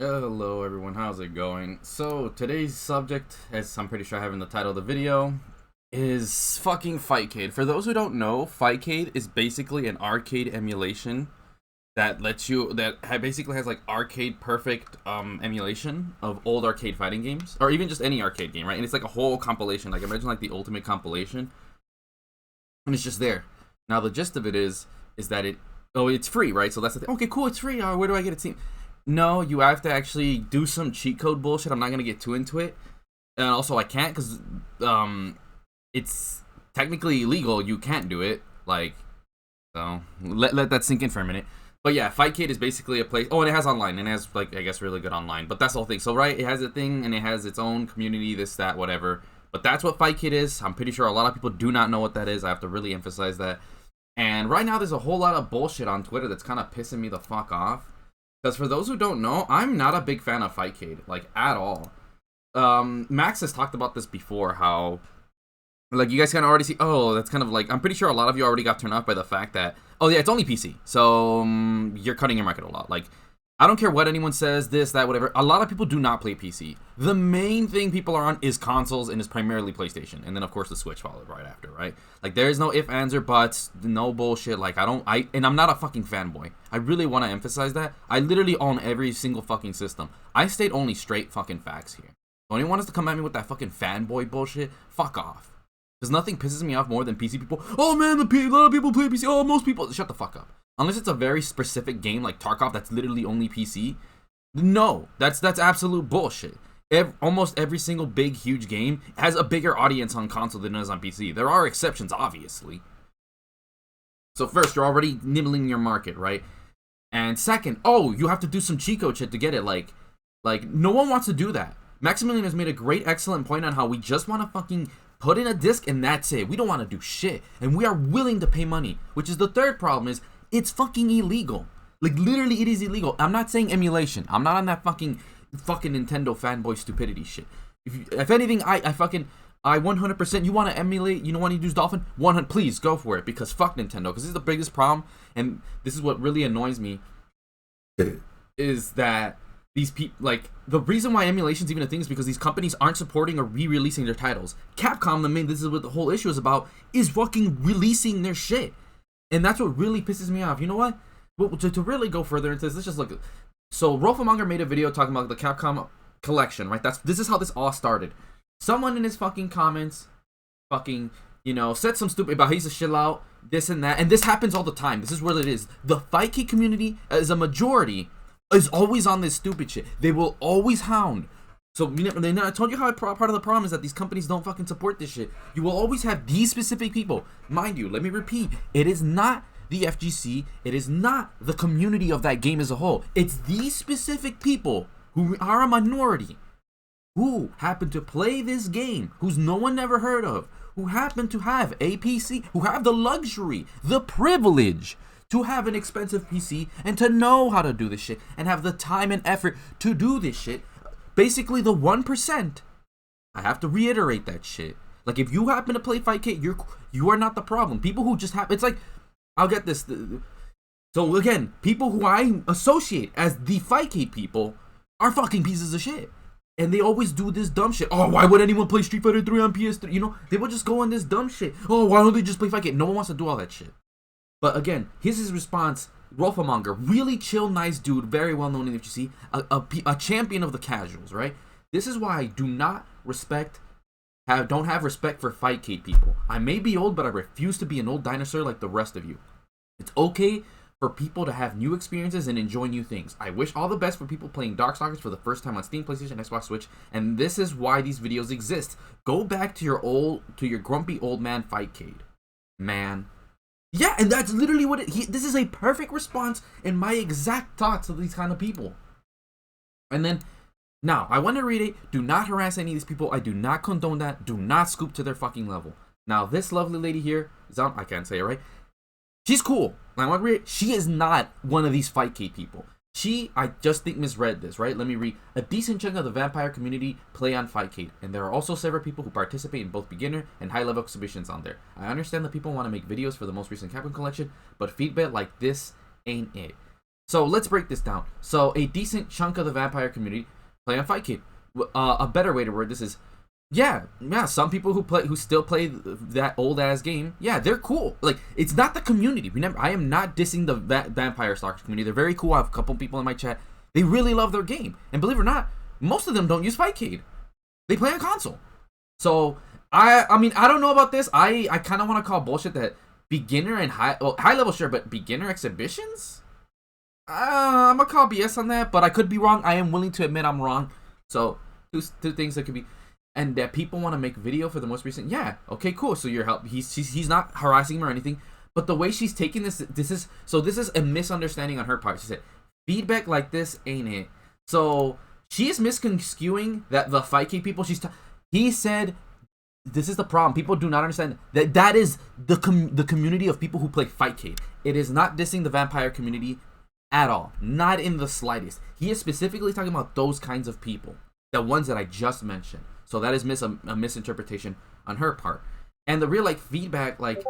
Hello everyone, how's it going? So today's subject, as I'm pretty sure I have in the title of the video, is fucking fightcade. For those who don't know, fightcade is basically an arcade emulation that basically has like arcade perfect emulation of old arcade fighting games, or even just any arcade game, right? And it's like a whole compilation, like imagine like the ultimate compilation, and it's just there. Now the gist of it is that it's free, right? So that's the thing. Okay, cool, it's free. Where do I get it? No, you have to actually do some cheat code bullshit. I'm not gonna get too into it, and also I can't because it's technically illegal. You can't do it. Like, so let that sink in for a minute. But yeah, Fightcade is basically a place. Oh, and it has online, and it has like I guess really good online. But that's the whole thing. So right, it has a thing, and it has its own community, this, that, whatever. But that's what Fightcade is. I'm pretty sure a lot of people do not know what that is. I have to really emphasize that. And right now, there's a whole lot of bullshit on Twitter that's kind of pissing me the fuck off. Because for those who don't know, I'm not a big fan of Fightcade, like, at all. Max has talked about this before, how, like, you guys can already see, oh, that's kind of like, I'm pretty sure a lot of you already got turned off by the fact that, oh, yeah, it's only PC, so you're cutting your market a lot. Like, I don't care what anyone says, this, that, whatever. A lot of people do not play PC. The main thing people are on is consoles and is primarily PlayStation. And then, of course, the Switch followed right after, right? Like, there's no ifs, ands, or buts. No bullshit. Like, and I'm not a fucking fanboy. I really want to emphasize that. I literally own every single fucking system. I state only straight fucking facts here. Don't anyone wants to come at me with that fucking fanboy bullshit? Fuck off. Because nothing pisses me off more than PC people. Oh, man, a lot of people play PC. Oh, most people. Shut the fuck up. Unless it's a very specific game like Tarkov that's literally only PC. No, that's absolute bullshit. Almost every single big, huge game has a bigger audience on console than it does on PC. There are exceptions, obviously. So first, you're already nibbling your market, right? And second, oh, you have to do some cheat code shit to get it. Like no one wants to do that. Maximilian has made a great, excellent point on how we just want to fucking put in a disc and that's it. We don't want to do shit. And we are willing to pay money. Which is the third problem is, it's fucking illegal. Like, literally, it is illegal. I'm not saying emulation. I'm not on that fucking Nintendo fanboy stupidity shit. If anything, I 100%, you want to emulate, you know, want to use Dolphin? 100, please, go for it. Because fuck Nintendo. Because this is the biggest problem. And this is what really annoys me. Is that these people, like, the reason why emulation's even a thing is because these companies aren't supporting or re-releasing their titles. Capcom, this is what the whole issue is about, is fucking releasing their shit. And that's what really pisses me off. You know what? Well, to really go further into this, let's just look at... So, roflmonger made a video talking about the Capcom collection, right? This is how this all started. Someone in his fucking comments fucking, you know, said some stupid about he's a shill out, this and that. And this happens all the time. This is what it is. The Fightcade community, as a majority, is always on this stupid shit. They will always hound. So, I told you how part of the problem is that these companies don't fucking support this shit. You will always have these specific people. Mind you, let me repeat, it is not the FGC, it is not the community of that game as a whole. It's these specific people who are a minority, who happen to play this game, who's no one ever heard of, who happen to have a PC, who have the luxury, the privilege to have an expensive PC and to know how to do this shit and have the time and effort to do this shit. Basically, the 1%. I have to reiterate that shit. Like, if you happen to play Fightcade, you are not the problem. People who just have... It's like... I'll get this. So, again, people who I associate as the Fightcade people are fucking pieces of shit. And they always do this dumb shit. Oh, why would anyone play Street Fighter 3 on PS3? You know, they would just go on this dumb shit. Oh, why don't they just play Fightcade? No one wants to do all that shit. But, again, here's his response... roflmonger, really chill, nice dude, very well known in the FGC, a champion of the casuals, right? This is why I don't have respect for Fightcade people. I may be old, but I refuse to be an old dinosaur like the rest of you. It's okay for people to have new experiences and enjoy new things. I wish all the best for people playing Darkstalkers for the first time on Steam, PlayStation, Xbox, Switch, and this is why these videos exist. Go back to your grumpy old man Fightcade. Man. Yeah, and that's literally what this is a perfect response in my exact thoughts of these kind of people. And then, now, I want to read it. Do not harass any of these people. I do not condone that. Do not scoop to their fucking level. Now, this lovely lady here, I can't say it right. She's cool. I want to read it. She is not one of these Fightcade people. I just think misread this, right? Let me read. A decent chunk of the vampire community play on Fightcade, and there are also several people who participate in both beginner and high-level exhibitions on there. I understand that people want to make videos for the most recent Capcom collection, but feedback like this ain't it. So let's break this down. So a decent chunk of the vampire community play on fightcade. A better way to word this is, yeah, some people who still play that old ass game, yeah, they're cool. Like, it's not the community. Remember, I am not dissing the vampire stalkers community. They're very cool. I have a couple people in my chat. They really love their game, and believe it or not, most of them don't use fightcade. They play on console. So I mean, I don't know about this. I kind of want to call bullshit that beginner and high level, sure, but beginner exhibitions, I'm gonna call BS on that. But I could be wrong. I am willing to admit I'm wrong. So two things that could be. And that people want to make video for the most recent, yeah, okay, cool. So you're help. He's not harassing him or anything, but the way she's taking this is a misunderstanding on her part. She said feedback like this ain't it. So she is misconstruing that the fightcade people. He said this is the problem. People do not understand that is the community of people who play fightcade. It is not dissing the vampire community at all, not in the slightest. He is specifically talking about those kinds of people, the ones that I just mentioned. So that is a misinterpretation on her part. And the real, like, feedback, like,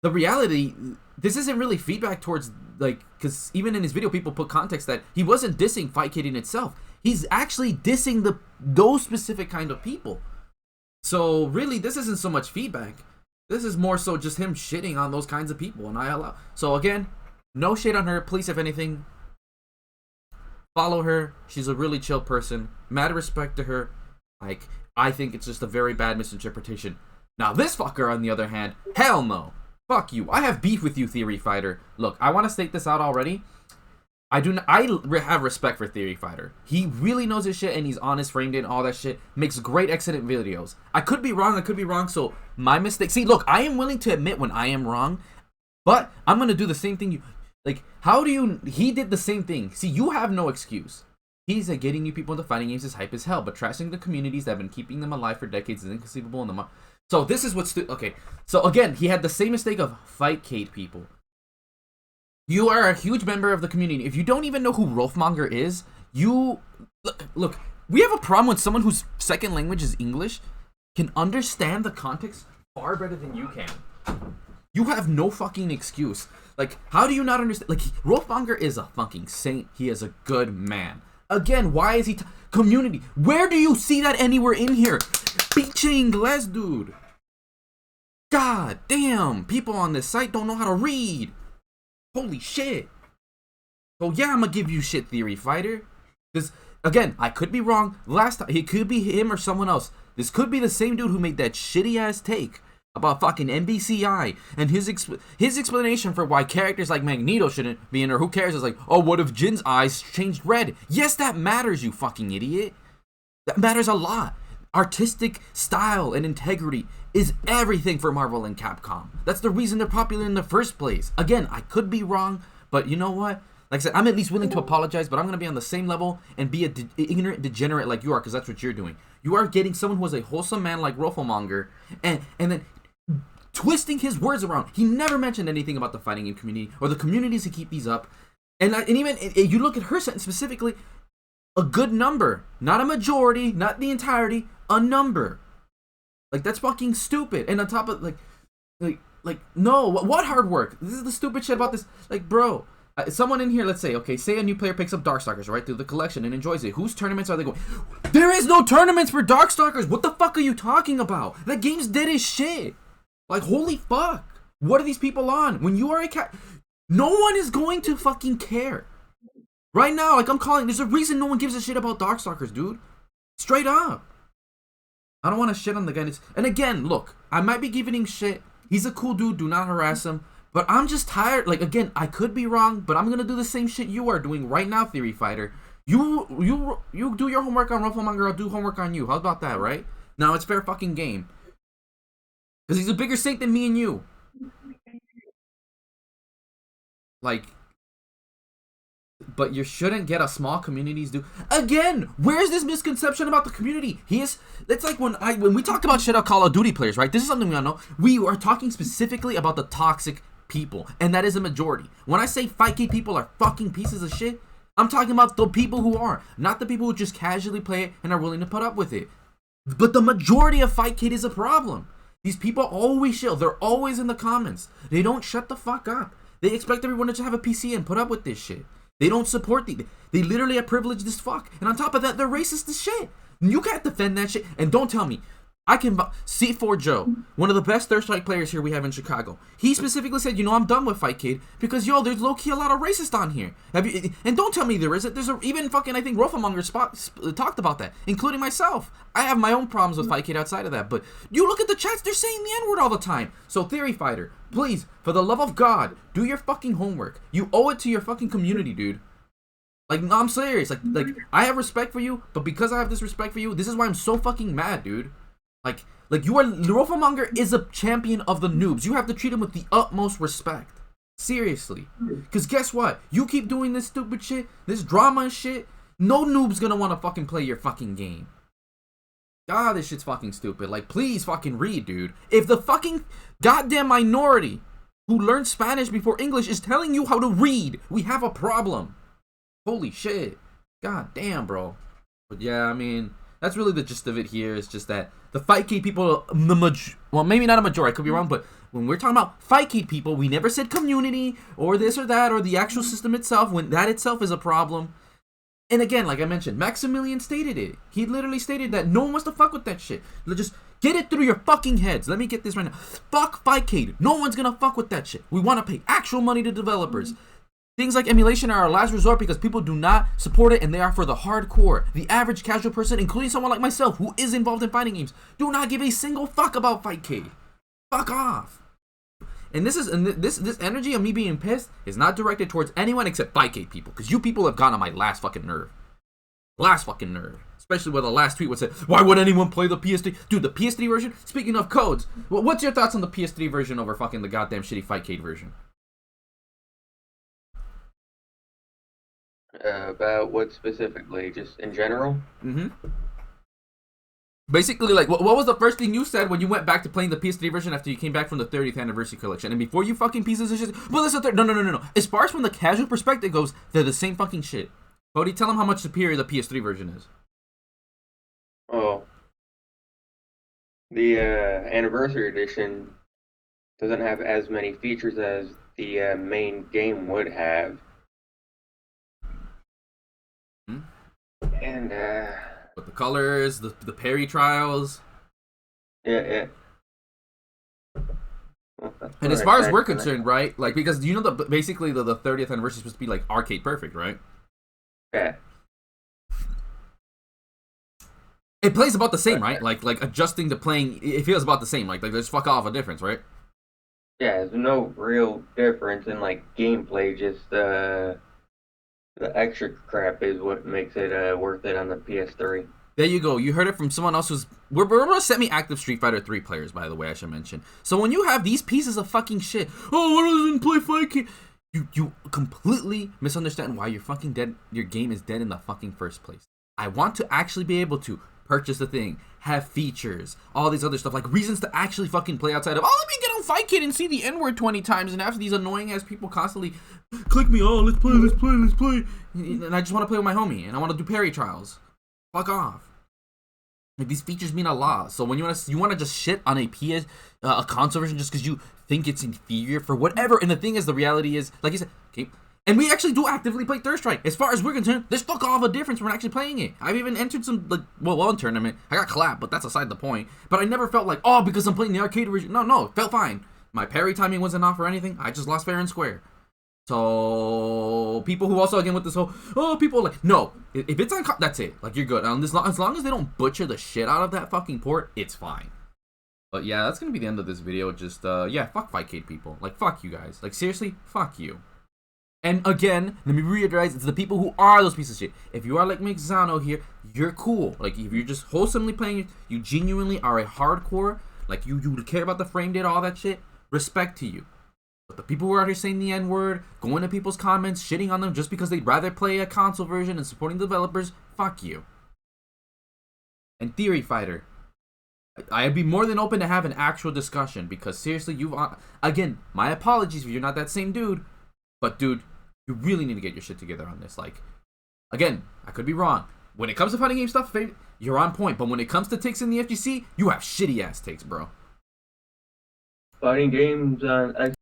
the reality, this isn't really feedback towards, like, because even in his video, people put context that he wasn't dissing fightcade in itself. He's actually dissing those specific kind of people. So really, this isn't so much feedback. This is more so just him shitting on those kinds of people. And I allow. So again, no shade on her. Please, if anything, follow her. She's a really chill person. Mad respect to her. Like, I think it's just a very bad misinterpretation. Now, this fucker, on the other hand, hell no. Fuck you. I have beef with you, Theory Fighter. Look, I want to state this out already. I have respect for Theory Fighter. He really knows his shit, and he's honest, framed in, all that shit. Makes great, excellent videos. I could be wrong, so my mistake. See, look, I am willing to admit when I am wrong, but I'm going to do the same thing. He did the same thing. See, you have no excuse. He's getting new people into fighting games is hype as hell, but trashing the communities that have been keeping them alive for decades is inconceivable in the So this is what's okay. So again, he had the same mistake of fightcade people. You are a huge member of the community. If you don't even know who roflmonger is, look. We have a problem with someone whose second language is English can understand the context far better than you can. You have no fucking excuse. Like, how do you not understand? Like, roflmonger is a fucking saint. He is a good man. Again, why is he community? Where do you see that anywhere in here? Pinche inglés, dude. God damn, people on this site don't know how to read. Holy shit. So yeah, I'm gonna give you shit, Theory Fighter. Because, again, I could be wrong. Last time, it could be him or someone else. This could be the same dude who made that shitty ass take about fucking NBCI, and his explanation for why characters like Magneto shouldn't be in there. Who cares? Is like, oh, what if Jin's eyes changed red? Yes, that matters, you fucking idiot. That matters a lot. Artistic style and integrity is everything for Marvel and Capcom. That's the reason they're popular in the first place. Again, I could be wrong, but you know what? Like I said, I'm at least willing to apologize, but I'm going to be on the same level and be an ignorant degenerate like you are, because that's what you're doing. You are getting someone who is a wholesome man like Roflmonger, and then twisting his words around. He never mentioned anything about the fighting game community or the communities to keep these up. And even you look at her sentence specifically, a good number, not a majority, not the entirety, a number. Like, that's fucking stupid. And on top of no, what hard work? This is the stupid shit about this. Like, bro, someone in here, let's say a new player picks up Darkstalkers right through the collection and enjoys it. Whose tournaments are they going? There is no tournaments for Darkstalkers. What the fuck are you talking about? That game's dead as shit. Like, holy fuck. What are these people on? When you are a cat, no one is going to fucking care. Right now, like, I'm calling, there's a reason no one gives a shit about Darkstalkers, dude. Straight up. I don't want to shit on the guy. And again, look, I might be giving him shit. He's a cool dude. Do not harass him. But I'm just tired. Like, again, I could be wrong, but I'm going to do the same shit you are doing right now, Theory Fighter. You do your homework on Roflmonger, I'll do homework on you. How about that, right? Now it's fair fucking game. Because he's a bigger saint than me and you. Like, but you shouldn't get a small communities do. Again, where's this misconception about the community? It's like when we talk about shit out Call of Duty players, right? This is something we all know. We are talking specifically about the toxic people, and that is a majority. When I say fightcade people are fucking pieces of shit, I'm talking about the people who are, not the people who just casually play it and are willing to put up with it. But the majority of fightcade is a problem. These people always chill. They're always in the comments. They don't shut the fuck up. They expect everyone to just have a PC and put up with this shit. They don't support they literally are privileged as fuck. And on top of that, they're racist as shit. You can't defend that shit. And don't tell me. I can C4 Joe, one of the best third strike players here we have in Chicago. He specifically said, you know, I'm done with fightcade because there's low key a lot of racists on here. And don't tell me there isn't. There's even fucking I think roflmongers talked about that, including myself. I have my own problems with fightcade outside of that, but you look at the chats, they're saying the N-word all the time. So Theory Fighter, please, for the love of God, do your fucking homework. You owe it to your fucking community, dude. Like, no, I'm serious. Like I have respect for you, but because I have this respect for you, this is why I'm so fucking mad, dude. Like you are, roflmonger is a champion of the noobs. You have to treat him with the utmost respect. Seriously. Because guess what? You keep doing this stupid shit, this drama and shit, no noob's gonna want to fucking play your fucking game. God, this shit's fucking stupid. Like, please fucking read, dude. If the fucking goddamn minority who learned Spanish before English is telling you how to read, we have a problem. Holy shit. God damn, bro. But yeah, I mean, that's really the gist of it here. It's just that the fightcade people, well, maybe not a majority, I could be wrong, but when we're talking about fightcade people, we never said community or this or that or the actual system itself, when that itself is a problem. And again, like I mentioned, Maximilian stated it. He literally stated that no one wants to fuck with that shit. Just get it through your fucking heads. Let me get this right now. Fuck fightcade. No one's gonna fuck with that shit. We want to pay actual money to developers. Things like emulation are our last resort because people do not support it and they are for the hardcore. The average casual person, including someone like myself who is involved in fighting games, do not give a single fuck about fightcade. Fuck off. And this energy of me being pissed is not directed towards anyone except fightcade people, because you people have gone on my last fucking nerve. Last fucking nerve. Especially where the last tweet would say, why would anyone play the PS3? Dude, the PS3 version? Speaking of codes, what's your thoughts on the PS3 version over fucking the goddamn shitty fightcade version? About what specifically? Just in general? Mm-hmm. Basically, like, what was the first thing you said when you went back to playing the PS3 version after you came back from the 30th anniversary collection? And before you fucking pieces of shit, well, that's a third. No. As far as from the casual perspective goes, they're the same fucking shit. Cody, tell them how much superior the PS3 version is. Oh. The anniversary edition doesn't have as many features as the main game would have. And But the colors, the parry trials. Yeah. Well, and as far as we're concerned, right? Like, because you know that basically the 30th anniversary is supposed to be like arcade perfect, right? Yeah. It plays about the same, right? Like adjusting to playing, it feels about the same. Like there's fuck off a difference, right? Yeah, there's no real difference in like gameplay. Just the extra crap is what makes it worth it on the PS3. There you go. You heard it from someone else who's... We're semi-active Street Fighter 3 players, by the way, I should mention. So when you have these pieces of fucking shit, oh, why doesn't play fightcade? You completely misunderstand why you're fucking dead. Your game is dead in the fucking first place. I want to actually be able to purchase the thing, have features, all these other stuff, like reasons to actually fucking play outside of, oh, let me get on fightcade and see the N-word 20 times and have these annoying ass people constantly click me, oh, let's play. And I just want to play with my homie, and I want to do parry trials. Fuck off. Like, these features mean a lot. So when you want to just shit on a console version just because you think it's inferior for whatever, and the thing is, the reality is, like you said, okay, and we actually do actively play Third Strike. As far as we're concerned, there's fuck all of a difference when actually playing it. I've even entered some, like, well, one tournament. I got clapped, but that's aside the point. But I never felt like, oh, because I'm playing the arcade version. No, it felt fine. My parry timing wasn't off or anything. I just lost fair and square. So people who also, again, with this whole, oh, people like, no, if it's on, that's it. Like, you're good. As long as they don't butcher the shit out of that fucking port, it's fine. But yeah, that's gonna be the end of this video. Just yeah, fuck fightcade people. Like, fuck you guys. Like, seriously, fuck you. And again, let me reiterate, it's the people who are those pieces of shit. If you are like Mixano here, you're cool. Like, if you're just wholesomely playing, you genuinely are a hardcore, like, you care about the frame data, all that shit, respect to you. But the people who are out here saying the N-word, going to people's comments, shitting on them just because they'd rather play a console version and supporting developers, fuck you. And Theory Fighter, I'd be more than open to have an actual discussion, because seriously, again, my apologies if you're not that same dude, but dude, you really need to get your shit together on this. Like, again, I could be wrong. When it comes to fighting game stuff, you're on point. But when it comes to takes in the FGC, you have shitty ass takes, bro. Fighting games on